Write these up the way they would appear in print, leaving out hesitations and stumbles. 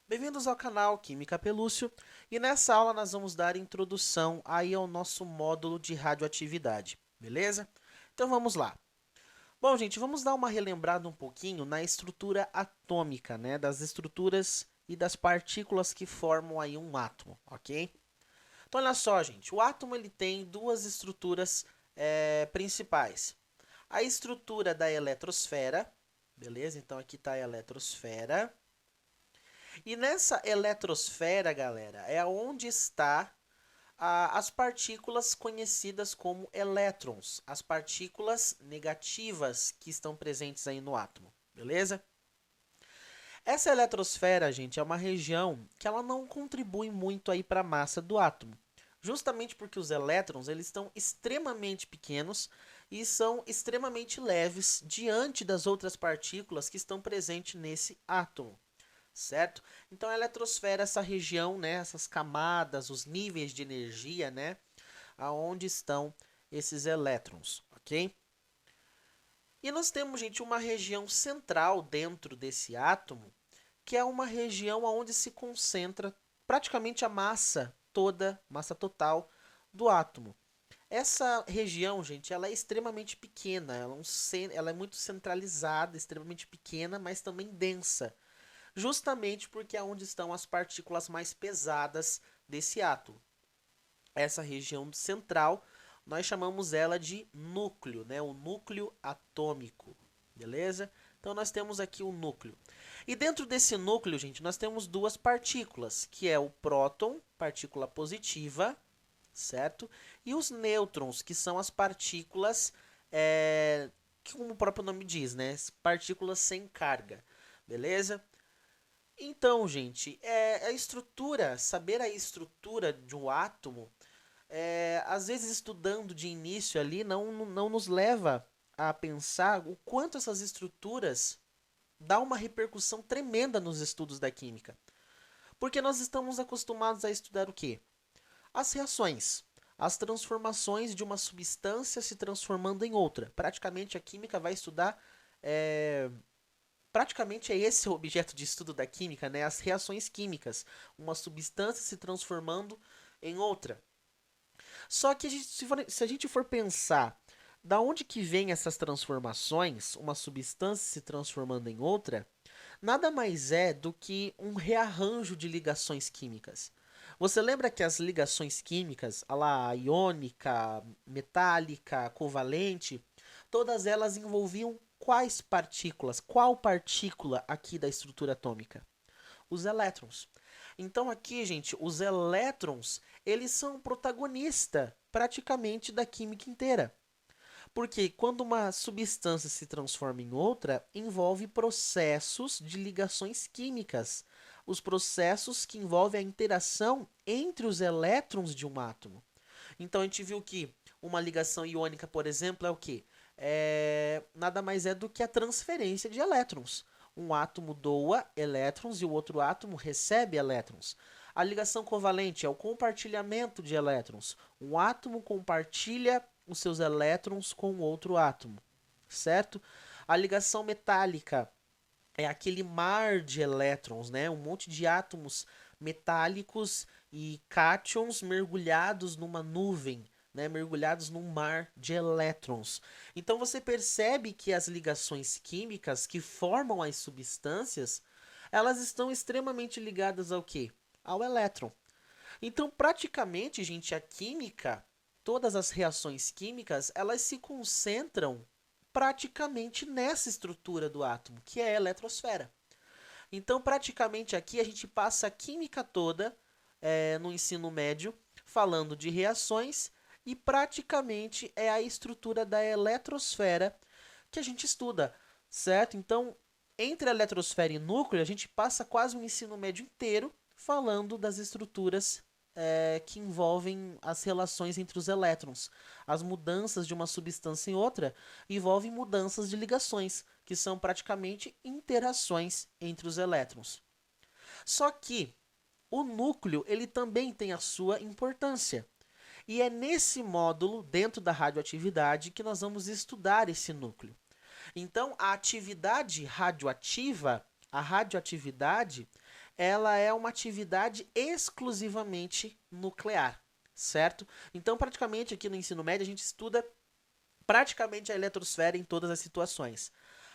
Bem-vindos ao canal Química Pelúcio e nessa aula nós vamos dar introdução aí ao nosso módulo de radioatividade, beleza? Então vamos lá. Bom, gente, vamos dar uma relembrada um pouquinho na estrutura atômica, né? Das estruturas e das partículas que formam aí um átomo, ok? Então olha só, gente, o átomo ele tem duas estruturas principais. A estrutura da eletrosfera, beleza? Então aqui está a eletrosfera. E nessa eletrosfera, galera, é onde está as partículas conhecidas como elétrons, as partículas negativas que estão presentes aí no átomo, beleza? Essa eletrosfera, gente, é uma região que ela não contribui muito aí para a massa do átomo, justamente porque os elétrons eles estão extremamente pequenos e são extremamente leves diante das outras partículas que estão presentes nesse átomo, certo? Então a eletrosfera, essa região, né, essas camadas, os níveis de energia, né, aonde estão esses elétrons, ok? E nós temos, gente, uma região central dentro desse átomo, que é uma região onde se concentra praticamente a massa toda, massa total do átomo. Essa região, gente, ela é extremamente pequena, ela é muito centralizada, extremamente pequena, mas também densa, justamente porque é onde estão as partículas mais pesadas desse átomo. Essa região central, nós chamamos ela de núcleo, né? O núcleo atômico, beleza? Então nós temos aqui o núcleo. E dentro desse núcleo, gente, nós temos duas partículas, que é o próton, partícula positiva, certo? E os nêutrons, que são as partículas, que como o próprio nome diz, né? Partículas sem carga, beleza? Então, gente, a estrutura, saber a estrutura de um átomo, às vezes estudando de início ali, não nos leva a pensar o quanto essas estruturas dão uma repercussão tremenda nos estudos da química. Porque nós estamos acostumados a estudar o quê? As reações, as transformações de uma substância se transformando em outra. Praticamente a química vai estudar é, praticamente é esse o objeto de estudo da química, né? As reações químicas, uma substância se transformando em outra. Só que se a gente for pensar da onde que vem essas transformações, uma substância se transformando em outra, nada mais é do que um rearranjo de ligações químicas. Você lembra que as ligações químicas, a lá, iônica, metálica, covalente, todas elas envolviam quais partículas? Qual partícula aqui da estrutura atômica? Os elétrons. Então aqui, gente, os elétrons, eles são o protagonista praticamente da química inteira. Porque quando uma substância se transforma em outra, envolve processos de ligações químicas. Os processos que envolvem a interação entre os elétrons de um átomo. Então a gente viu que uma ligação iônica, por exemplo, é o quê? Nada mais é do que a transferência de elétrons. Um átomo doa elétrons e o outro átomo recebe elétrons. A ligação covalente é o compartilhamento de elétrons. Um átomo compartilha os seus elétrons com outro átomo, certo? A ligação metálica é aquele mar de elétrons, né? Um monte de átomos metálicos e cátions mergulhados numa nuvem, né? Mergulhados num mar de elétrons. Então você percebe que as ligações químicas que formam as substâncias, elas estão extremamente ligadas ao quê? Ao elétron. Então, praticamente, gente, a química, todas as reações químicas, elas se concentram praticamente nessa estrutura do átomo, que é a eletrosfera. Então, praticamente aqui a gente passa a química toda no ensino médio, falando de reações, e praticamente é a estrutura da eletrosfera que a gente estuda, certo? Então, entre a eletrosfera e núcleo, a gente passa quase o ensino médio inteiro falando das estruturas que envolvem as relações entre os elétrons. As mudanças de uma substância em outra envolvem mudanças de ligações, que são praticamente interações entre os elétrons. Só que o núcleo ele também tem a sua importância. E é nesse módulo, dentro da radioatividade, que nós vamos estudar esse núcleo. Então, a atividade radioativa A radioatividade, ela é uma atividade exclusivamente nuclear, certo? Então, praticamente aqui no ensino médio, a gente estuda praticamente a eletrosfera em todas as situações.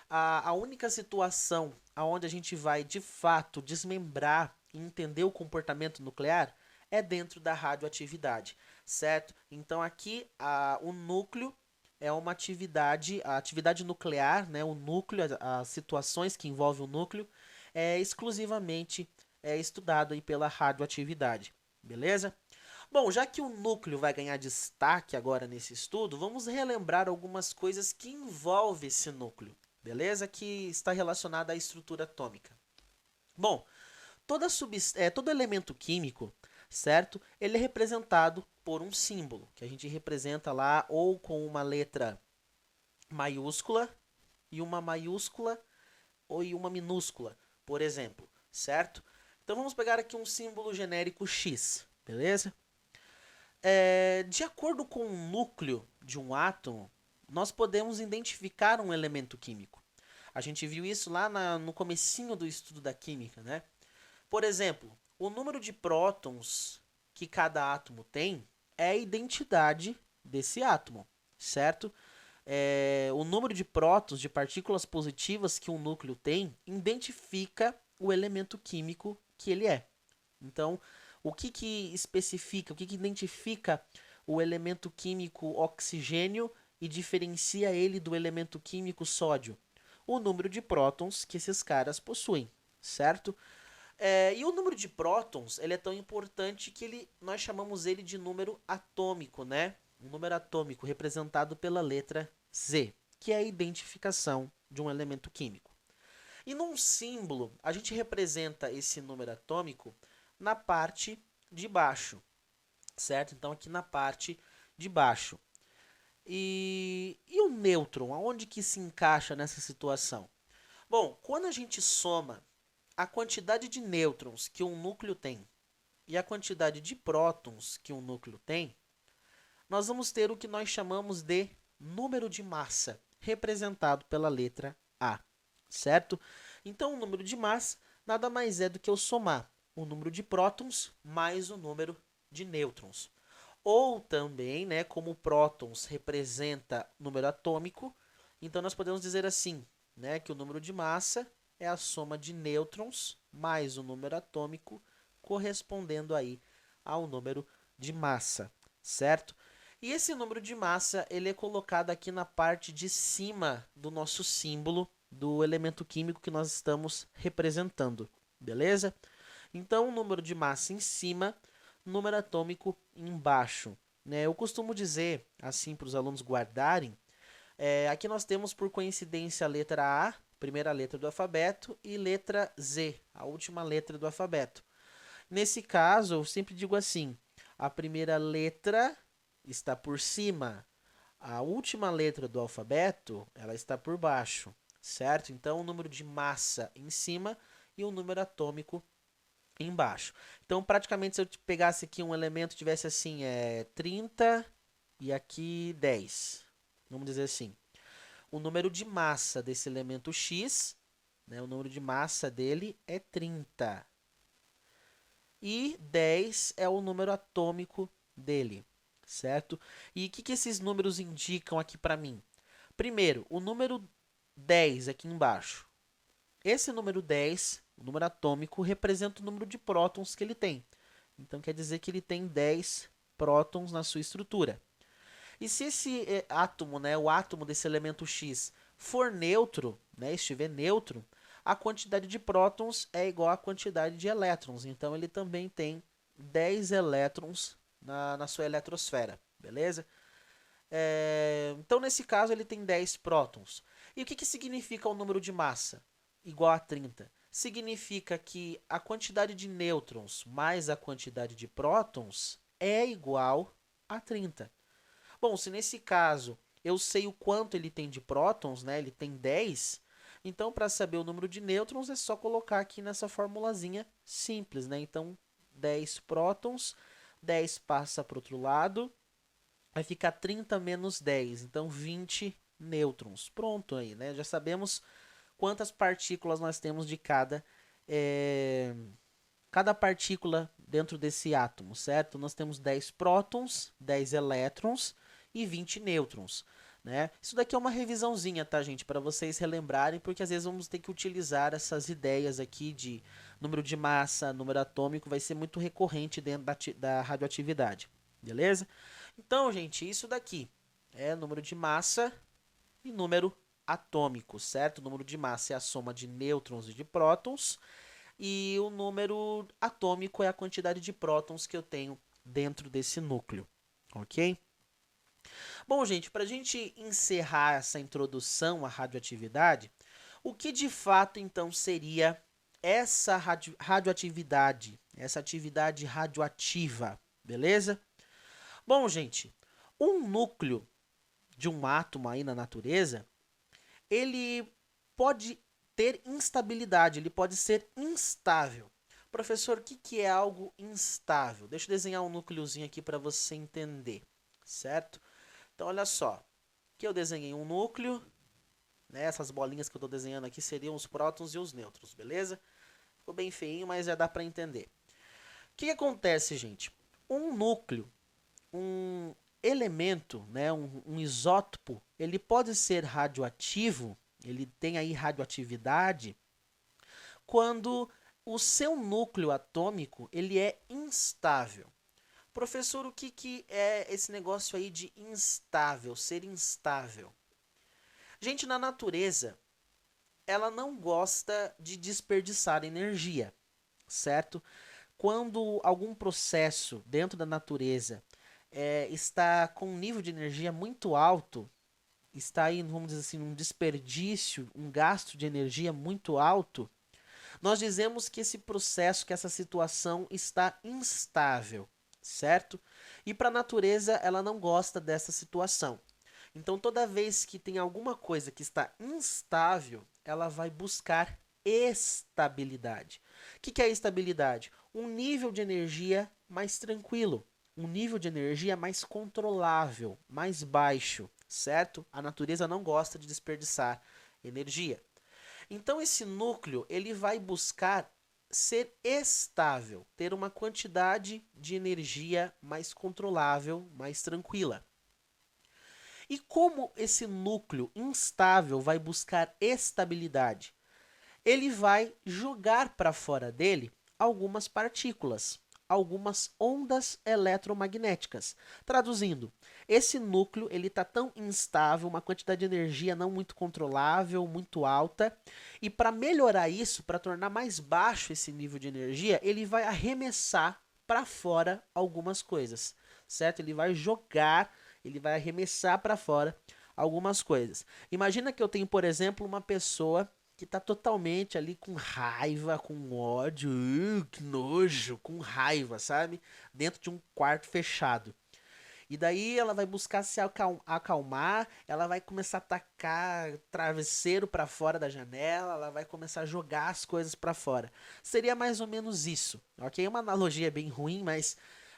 A única situação onde a gente vai, de fato, desmembrar e entender o comportamento nuclear é dentro da radioatividade, certo? Então, aqui, o núcleo é uma atividade, a atividade nuclear, né, o núcleo, as situações que envolvem o núcleo, é exclusivamente estudado aí pela radioatividade, beleza? Bom, já que o núcleo vai ganhar destaque agora nesse estudo, vamos relembrar algumas coisas que envolvem esse núcleo, beleza? Que está relacionada à estrutura atômica. Bom, todo elemento químico, certo? Ele é representado por um símbolo, que a gente representa lá ou com uma letra maiúscula e uma maiúscula ou e uma minúscula, por exemplo, certo? Então vamos pegar aqui um símbolo genérico X, beleza? De acordo com o núcleo de um átomo, nós podemos identificar um elemento químico. A gente viu isso lá no comecinho do estudo da química, né? Por exemplo, o número de prótons que cada átomo tem é a identidade desse átomo, certo? O número de prótons, de partículas positivas que um núcleo tem, identifica o elemento químico que ele é. Então, o que especifica, o que identifica o elemento químico oxigênio e diferencia ele do elemento químico sódio? O número de prótons que esses caras possuem, certo? E o número de prótons, ele é tão importante que nós chamamos ele de número atômico, né? Um número atômico representado pela letra Z, que é a identificação de um elemento químico. E num símbolo, a gente representa esse número atômico na parte de baixo, certo? Então, aqui na parte de baixo. E o nêutron, aonde que se encaixa nessa situação? Bom, quando a gente soma a quantidade de nêutrons que um núcleo tem e a quantidade de prótons que um núcleo tem, nós vamos ter o que nós chamamos de número de massa, representado pela letra A, certo? Então, o número de massa nada mais é do que eu somar o número de prótons mais o número de nêutrons. Ou também, né, como prótons representa número atômico, então nós podemos dizer assim, né, que o número de massa é a soma de nêutrons mais o número atômico, correspondendo aí ao número de massa, certo? E esse número de massa, ele é colocado aqui na parte de cima do nosso símbolo do elemento químico que nós estamos representando, beleza? Então, o número de massa em cima, número atômico embaixo, né? Eu costumo dizer, assim, para os alunos guardarem, aqui nós temos por coincidência a letra A, primeira letra do alfabeto, e letra Z, a última letra do alfabeto. Nesse caso, eu sempre digo assim, a primeira letra está por cima, a última letra do alfabeto, ela está por baixo, certo? Então, o número de massa em cima e o número atômico embaixo. Então, praticamente, se eu pegasse aqui um elemento, tivesse assim, 30 e aqui 10. Vamos dizer assim. O número de massa desse elemento X, né, o número de massa dele é 30. E 10 é o número atômico dele, certo? E o que esses números indicam aqui para mim? Primeiro, o número 10 aqui embaixo. Esse número 10, o número atômico, representa o número de prótons que ele tem. Então, quer dizer que ele tem 10 prótons na sua estrutura. E se esse átomo, né, o átomo desse elemento X, for neutro, né, estiver neutro, a quantidade de prótons é igual à quantidade de elétrons. Então, ele também tem 10 elétrons na sua eletrosfera, beleza? Então, nesse caso, ele tem 10 prótons. E o que significa o número de massa? Igual a 30. Significa que a quantidade de nêutrons mais a quantidade de prótons é igual a 30. Bom, se nesse caso eu sei o quanto ele tem de prótons, né? Ele tem 10. Então, para saber o número de nêutrons, é só colocar aqui nessa formulazinha simples, né? Então, 10 prótons, 10 passa para o outro lado, vai ficar 30 menos 10, então 20 nêutrons. Pronto aí, né? Já sabemos quantas partículas nós temos de cada partícula dentro desse átomo, certo? Nós temos 10 prótons, 10 elétrons e 20 nêutrons, né? Isso daqui é uma revisãozinha, tá, gente? Para vocês relembrarem, porque às vezes vamos ter que utilizar essas ideias aqui de número de massa, número atômico, vai ser muito recorrente dentro da radioatividade, beleza? Então, gente, isso daqui é número de massa e número atômico, certo? O número de massa é a soma de nêutrons e de prótons, e o número atômico é a quantidade de prótons que eu tenho dentro desse núcleo, ok? Bom, gente, para a gente encerrar essa introdução à radioatividade, o que de fato então seria essa radioatividade, essa atividade radioativa, beleza? Bom, gente, um núcleo de um átomo aí na natureza, ele pode ter instabilidade, ele pode ser instável. Professor, o que é algo instável? Deixa eu desenhar um núcleozinho aqui para você entender, certo? Então, olha só, aqui eu desenhei um núcleo, né? Essas bolinhas que eu estou desenhando aqui seriam os prótons e os nêutrons, beleza? Ficou bem feinho, mas já dá para entender. O que acontece, gente? Um núcleo, um elemento, né, um isótopo, ele pode ser radioativo, ele tem aí radioatividade, quando o seu núcleo atômico ele é instável. Professor, o que é esse negócio aí de instável, ser instável? Gente, na natureza, ela não gosta de desperdiçar energia, certo? Quando algum processo dentro da natureza está com um nível de energia muito alto, está aí, vamos dizer assim, um desperdício, um gasto de energia muito alto, nós dizemos que esse processo, que essa situação está instável, certo? E para a natureza, ela não gosta dessa situação. Então, toda vez que tem alguma coisa que está instável, ela vai buscar estabilidade. O que é estabilidade? Um nível de energia mais tranquilo, um nível de energia mais controlável, mais baixo, certo? A natureza não gosta de desperdiçar energia. Então esse núcleo ele vai buscar ser estável, ter uma quantidade de energia mais controlável, mais tranquila. E como esse núcleo instável vai buscar estabilidade? Ele vai jogar para fora dele algumas partículas, algumas ondas eletromagnéticas. Traduzindo, esse núcleo ele está tão instável, uma quantidade de energia não muito controlável, muito alta, e para melhorar isso, para tornar mais baixo esse nível de energia, ele vai arremessar para fora algumas coisas, certo? Ele vai jogar, ele vai arremessar para fora algumas coisas. Imagina que eu tenho, por exemplo, uma pessoa que tá totalmente ali com raiva, com ódio, que nojo, com raiva, sabe? Dentro de um quarto fechado. E daí ela vai buscar se acalmar, ela vai começar a tacar travesseiro para fora da janela, ela vai começar a jogar as coisas para fora. Seria mais ou menos isso, ok? Uma analogia bem ruim, mas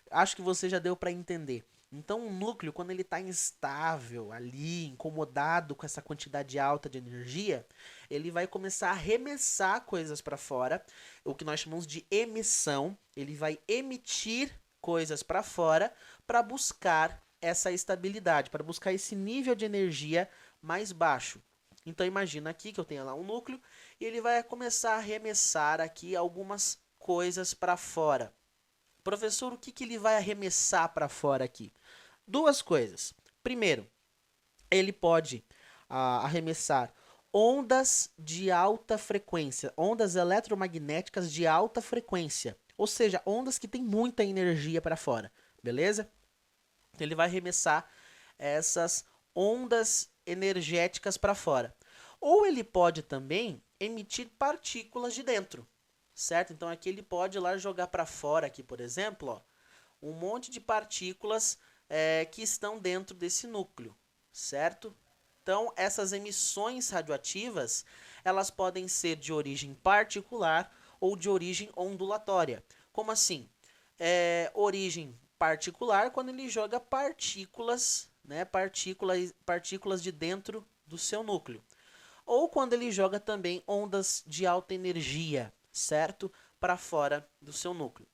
acho que você já deu para entender. Então, um núcleo, quando ele está instável, ali, incomodado com essa quantidade alta de energia, ele vai começar a arremessar coisas para fora, o que nós chamamos de emissão. Ele vai emitir coisas para fora para buscar essa estabilidade, para buscar esse nível de energia mais baixo. Então, imagina aqui que eu tenho lá um núcleo e ele vai começar a arremessar aqui algumas coisas para fora. Professor, o que ele vai arremessar para fora aqui? Duas coisas. Primeiro, ele pode arremessar ondas de alta frequência, ondas eletromagnéticas de alta frequência, ou seja, ondas que têm muita energia para fora, beleza? Então, ele vai arremessar essas ondas energéticas para fora. Ou ele pode também emitir partículas de dentro, certo? Então aqui ele pode ir lá jogar para fora, aqui por exemplo, ó, um monte de partículas que estão dentro desse núcleo, certo? Então essas emissões radioativas elas podem ser de origem particular ou de origem ondulatória. Como assim? Origem particular quando ele joga partículas, né, partículas de dentro do seu núcleo. ou quando ele joga também ondas de alta energia, certo? Para fora do seu núcleo.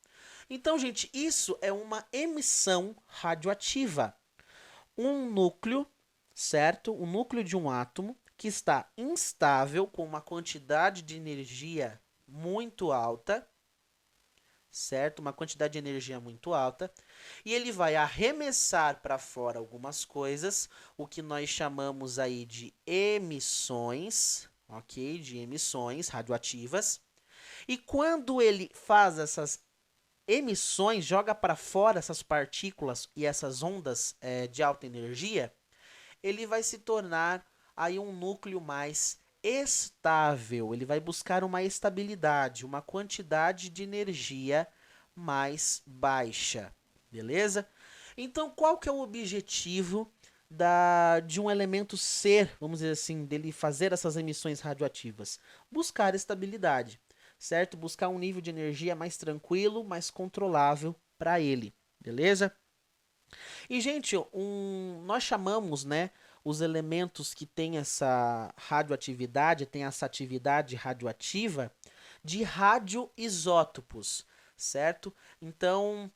Então, gente, isso é uma emissão radioativa. Um núcleo, certo? O núcleo de um átomo que está instável com uma quantidade de energia muito alta, certo? Uma quantidade de energia muito alta, e ele vai arremessar para fora algumas coisas, o que nós chamamos aí de emissões, ok? De emissões radioativas. E quando ele faz essas emissões, joga para fora essas partículas e essas ondas de alta energia, ele vai se tornar aí um núcleo mais estável. Ele vai buscar uma estabilidade, uma quantidade de energia mais baixa, beleza? Então, qual que é o objetivo de um elemento ser, vamos dizer assim, dele fazer essas emissões radioativas? Buscar estabilidade, certo? Buscar um nível de energia mais tranquilo, mais controlável para ele, beleza? E, gente, nós chamamos, né, os elementos que têm essa radioatividade, têm essa atividade radioativa, de radioisótopos, certo? Então,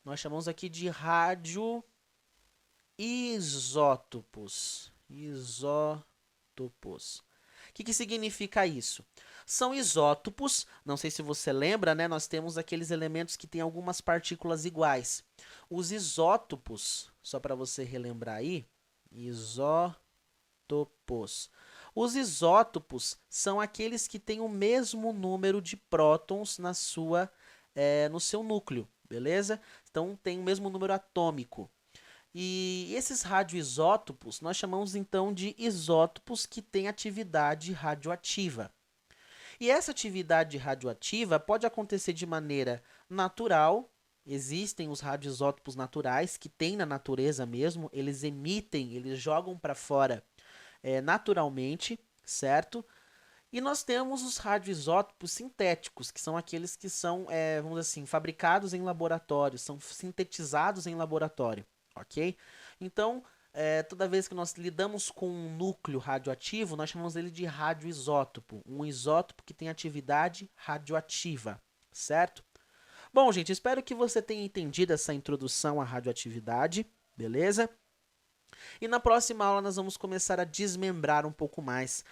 nós chamamos aqui de radioisótopos. Isótopos. O que significa isso? São isótopos, não sei se você lembra, né? Nós temos aqueles elementos que têm algumas partículas iguais. Os isótopos, só para você relembrar aí, isótopos. Os isótopos são aqueles que têm o mesmo número de prótons no seu núcleo, beleza? Então tem o mesmo número atômico. E esses radioisótopos nós chamamos então de isótopos que têm atividade radioativa. E essa atividade radioativa pode acontecer de maneira natural. Existem os radioisótopos naturais que tem na natureza mesmo, eles emitem, eles jogam para fora naturalmente, certo? E nós temos os radioisótopos sintéticos, que são aqueles que são, vamos dizer assim, fabricados em laboratório, são sintetizados em laboratório, ok? Então, toda vez que nós lidamos com um núcleo radioativo, nós chamamos ele de radioisótopo, um isótopo que tem atividade radioativa, certo? Bom, gente, espero que você tenha entendido essa introdução à radioatividade, beleza? E na próxima aula nós vamos começar a desmembrar um pouco mais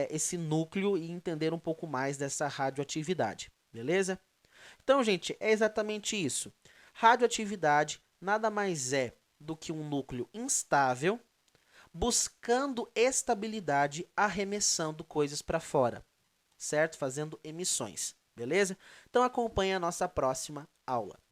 esse núcleo e entender um pouco mais dessa radioatividade, beleza? Então, gente, é exatamente isso. Radioatividade nada mais é do que um núcleo instável buscando estabilidade, arremessando coisas para fora, certo? Fazendo emissões, beleza? Então acompanhe a nossa próxima aula.